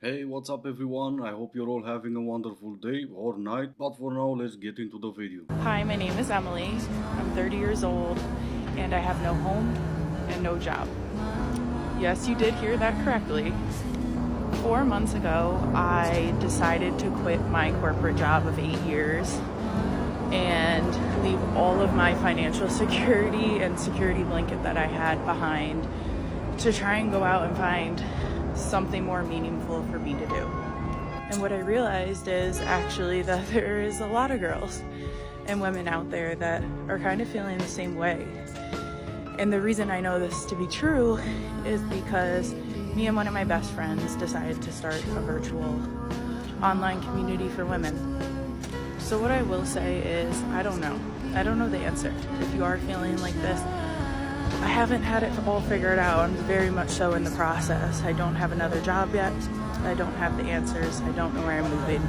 Hey, what's up everyone? I hope you're all having a wonderful day or night, but for now, let's get into the video. Hi, my name is Emily. I'm 30 years old and I have no home and no job. Yes, you did hear that correctly. 4 months ago, I decided to quit my corporate job of 8 years and leave all of my financial security and security blanket that I had behind to try and go out and find something more meaningful for me to do. And what I realized is actually that there is a lot of girls and women out there that are kind of feeling the same way. And the reason I know this to be true is because me and one of my best friends decided to start a virtual online community for women. So what I will say is, I don't know the answer. If you are feeling like this, I haven't had it all figured out. I'm very much so in the process. I don't have another job yet. I don't have the answers. I don't know where I'm moving.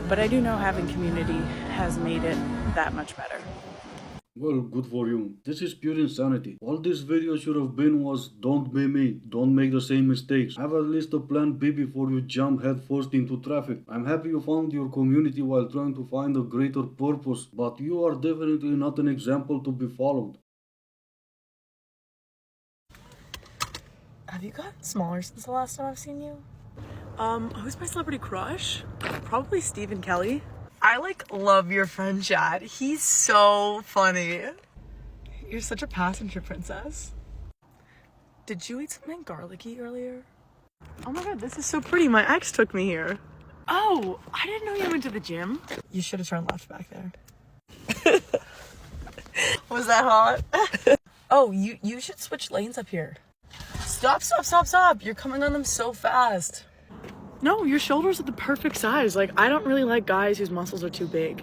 But I do know having community has made it that much better. Well, good for you. This is pure insanity. All this video should have been was don't be me, don't make the same mistakes. Have at least a plan B before you jump headfirst into traffic. I'm happy you found your community while trying to find a greater purpose, but you are definitely not an example to be followed. Have you gotten smaller since the last time I've seen you? Who's my celebrity crush? Probably Stephen Kelly. I love your friend Chad. He's so funny. You're such a passenger princess. Did you eat something garlicky earlier? Oh my god, this is so pretty. My ex took me here. Oh, I didn't know you went to the gym. You should have turned left back there. Was that hot? Oh, you should switch lanes up here. Stop. You're coming on them so fast. No, your shoulders are the perfect size. I don't really like guys whose muscles are too big.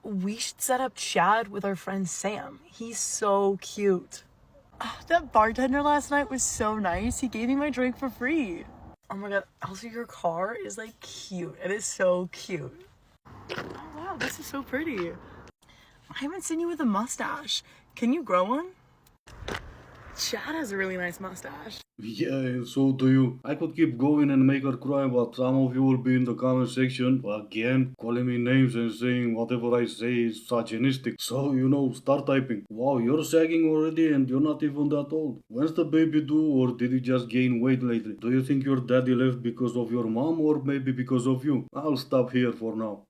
We should set up Chad with our friend Sam. He's so cute. Oh, that bartender last night was so nice. He gave me my drink for free. Oh my god, also your car is cute. It is so cute. Oh wow, this is so pretty. I haven't seen you with a mustache. Can you grow one? Chad has a really nice mustache. Yeah, and so do you. I could keep going and make her cry, but some of you will be in the comment section again calling me names and saying whatever I say is misogynistic. So, start typing. Wow, you're sagging already and you're not even that old. When's the baby due, or did you just gain weight lately? Do you think your daddy left because of your mom or maybe because of you? I'll stop here for now.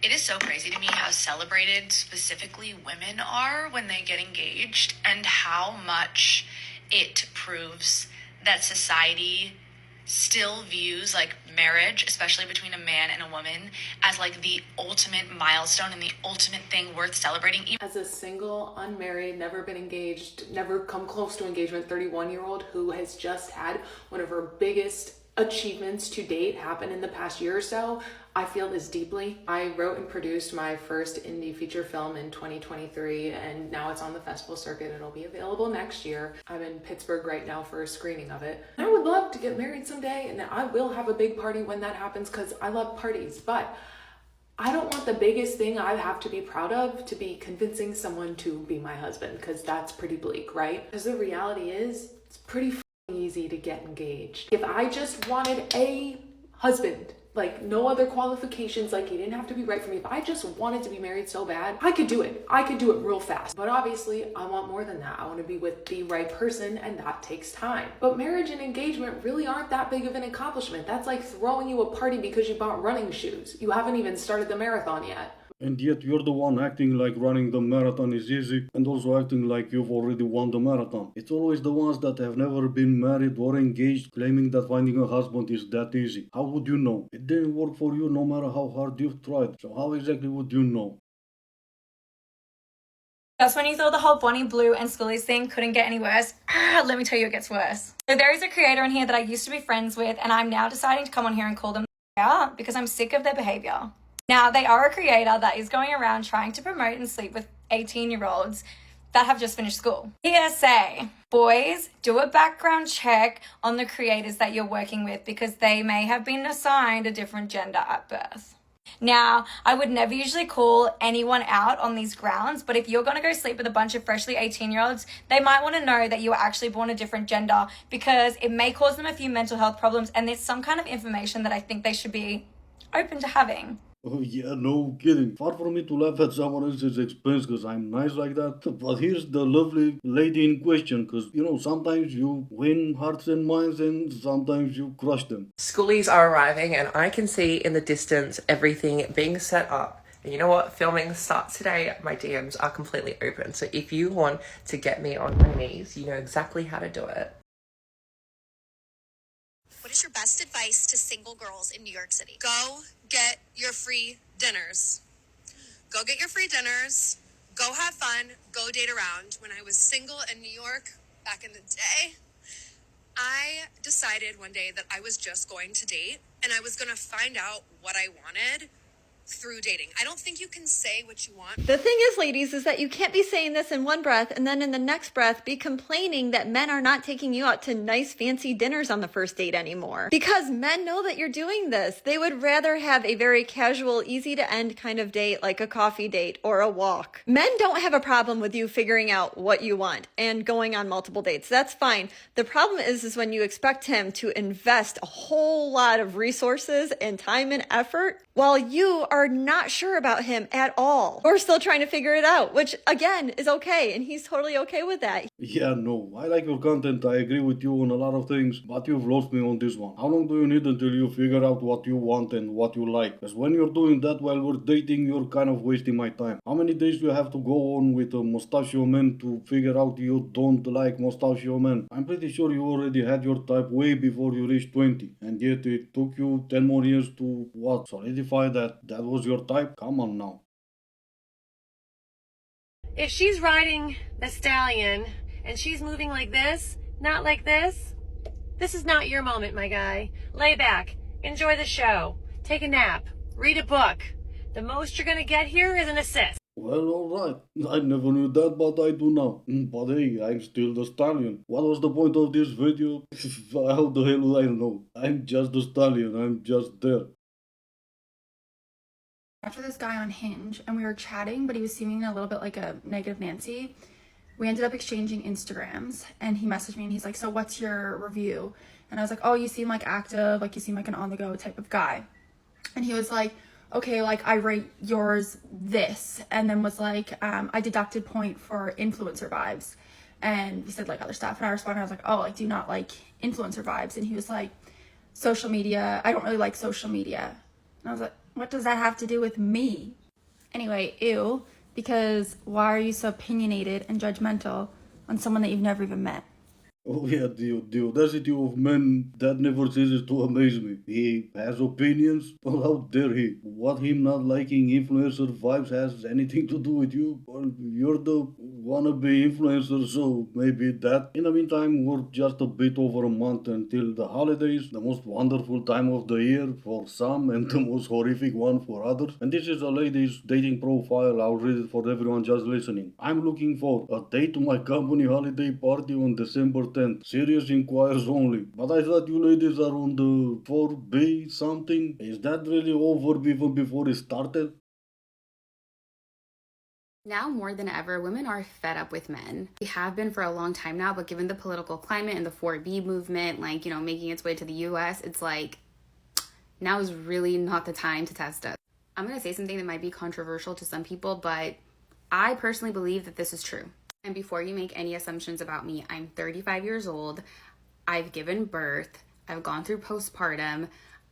It is so crazy to me how celebrated specifically women are when they get engaged, and how much it proves that society still views marriage, especially between a man and a woman, as the ultimate milestone and the ultimate thing worth celebrating. As a single, unmarried, never been engaged, never come close to engagement 31-year-old who has just had one of her biggest achievements to date happen in the past year or so, I feel this deeply. I wrote and produced my first indie feature film in 2023, and now it's on the festival circuit. It'll be available next year. I'm in Pittsburgh right now for a screening of it. I would love to get married someday, and I will have a big party when that happens because I love parties, but I don't want the biggest thing I have to be proud of to be convincing someone to be my husband, because that's pretty bleak, right? Because the reality is, it's pretty easy to get engaged. If I just wanted a husband, no other qualifications, he didn't have to be right for me. If I just wanted to be married so bad, I could do it. I could do it real fast. But obviously, I want more than that. I want to be with the right person, and that takes time. But marriage and engagement really aren't that big of an accomplishment. That's like throwing you a party because you bought running shoes. You haven't even started the marathon yet. And yet you're the one acting like running the marathon is easy and also acting like you've already won the marathon. It's always the ones that have never been married or engaged claiming that finding a husband is that easy. How would you know? It didn't work for you no matter how hard you've tried. So how exactly would you know? That's when you thought the whole Bonnie Blue and Schoolies thing couldn't get any worse. Let me tell you, it gets worse. So there is a creator in here that I used to be friends with, and I'm now deciding to come on here and call them out because I'm sick of their behavior. Now, they are a creator that is going around trying to promote and sleep with 18-year-olds that have just finished school. PSA, boys, do a background check on the creators that you're working with because they may have been assigned a different gender at birth. Now, I would never usually call anyone out on these grounds, but if you're going to go sleep with a bunch of freshly 18-year-olds, they might want to know that you were actually born a different gender, because it may cause them a few mental health problems, and there's some kind of information that I think they should be open to having. Oh yeah, no kidding. Far from me to laugh at someone else's expense because I'm nice like that. But here's the lovely lady in question, because sometimes you win hearts and minds and sometimes you crush them. Schoolies are arriving and I can see in the distance everything being set up. And you know what? Filming starts today. My DMs are completely open. So if you want to get me on my knees, you know exactly how to do it. What is your best advice to single girls in New York City? Go get your free dinners. Go get your free dinners. Go have fun. Go date around. When I was single in New York back in the day, I decided one day that I was just going to date and I was going to find out what I wanted through dating. I don't think you can say what you want. The thing is, ladies, is that you can't be saying this in one breath and then in the next breath be complaining that men are not taking you out to nice fancy dinners on the first date anymore. Because men know that you're doing this. They would rather have a very casual, easy to end kind of date, like a coffee date or a walk. Men don't have a problem with you figuring out what you want and going on multiple dates. That's fine. The problem is when you expect him to invest a whole lot of resources and time and effort while you are not sure about him at all. Or still trying to figure it out, which again is okay, and he's totally okay with that. Yeah, no, I like your content, I agree with you on a lot of things, but you've lost me on this one. How long do you need until you figure out what you want and what you like? Because when you're doing that while we're dating, you're kind of wasting my time. How many days do you have to go on with a mustachio man to figure out you don't like mustachio men? I'm pretty sure you already had your type way before you reached 20, and yet it took you 10 more years to, solidify that was your type? Come on now. If she's riding the stallion and she's moving like this, not like this is not your moment, my guy. Lay back, enjoy the show, take a nap, read a book. The most you're gonna get here is an assist. Well, alright. I never knew that, but I do now. But hey, I'm still the stallion. What was the point of this video? How the hell would I know? I'm just the stallion, I'm just there. After this guy on Hinge and we were chatting, but he was seeming a little bit like a negative Nancy. We ended up exchanging Instagrams and he messaged me and he's like, so what's your review? And I was like, oh, you seem like active, like you seem like an on the go type of guy. And he was like, okay, like I rate yours this, and then was like, I deducted point for influencer vibes. And he said like other stuff. And I responded, I was like, oh, like do you not like influencer vibes? And he was like, social media, I don't really like social media. And I was like, what does that have to do with me? Anyway, ew, because why are you so opinionated and judgmental on someone that you've never even met? Oh yeah, the audacity of men, that never ceases to amaze me. He has opinions, but how dare he? What him not liking influencer vibes has anything to do with you? Well, you're the wannabe influencer, so maybe that. In the meantime, we're just a bit over a month until the holidays, the most wonderful time of the year for some and the most horrific one for others. And this is a lady's dating profile. I'll read it for everyone just listening. I'm looking for a date to my company holiday party on December 10th. Serious inquiries only. But I thought you ladies are on the 4B something. Is that really over even before it started? Now more than ever, women are fed up with men. We have been for a long time now, but given the political climate and the 4B movement, like, making its way to the US, it's like, now is really not the time to test us. I'm going to say something that might be controversial to some people, but I personally believe that this is true. And before you make any assumptions about me, I'm 35 years old. I've given birth. I've gone through postpartum.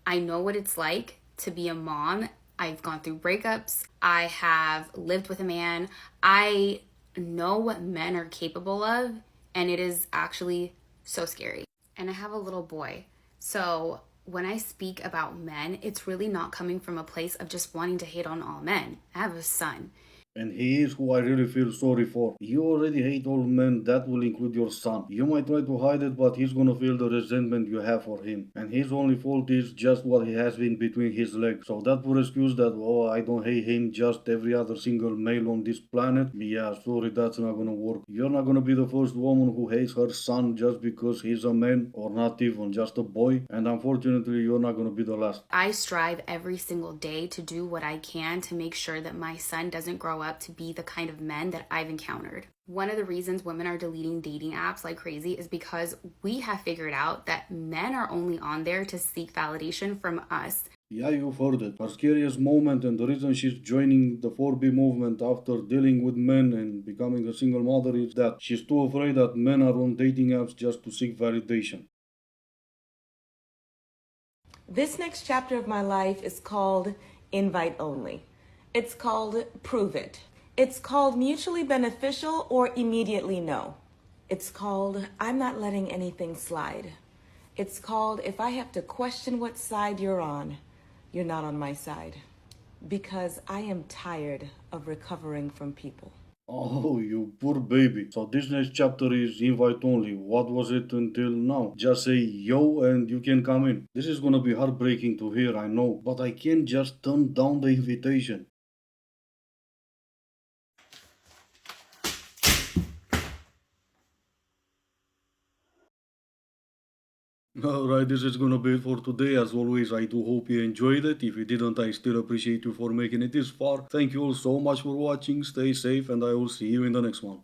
I know what it's like to be a mom. I've gone through breakups. I have lived with a man. I know what men are capable of, and it is actually so scary. And I have a little boy. So when I speak about men, it's really not coming from a place of just wanting to hate on all men. I have a son. And he is who I really feel sorry for. You already hate all men, that will include your son. You might try to hide it, but he's gonna feel the resentment you have for him. And his only fault is just what he has been between his legs. So that poor excuse that, oh, I don't hate him, just every other single male on this planet, yeah, sorry, that's not gonna work. You're not gonna be the first woman who hates her son just because he's a man, or not even just a boy. And unfortunately, you're not gonna be the last. I strive every single day to do what I can to make sure that my son doesn't grow up to be the kind of men that I've encountered. One of the reasons women are deleting dating apps like crazy is because we have figured out that men are only on there to seek validation from us. Yeah, you've heard it. Her scariest moment and the reason she's joining the 4B movement after dealing with men and becoming a single mother is that she's too afraid that men are on dating apps just to seek validation. This next chapter of my life is called Invite Only. It's called Prove It. It's called Mutually Beneficial or Immediately No. It's called I'm Not Letting Anything Slide. It's called If I Have to Question what side you're on, you're not on my side. Because I am tired of recovering from people. Oh, you poor baby. So this next chapter is invite only. What was it until now? Just say yo and you can come in. This is gonna be heartbreaking to hear, I know, but I can't just turn down the invitation. Alright, this is gonna be it for today. As always, I do hope you enjoyed it. If you didn't, I still appreciate you for making it this far. Thank you all so much for watching. Stay safe and I will see you in the next one.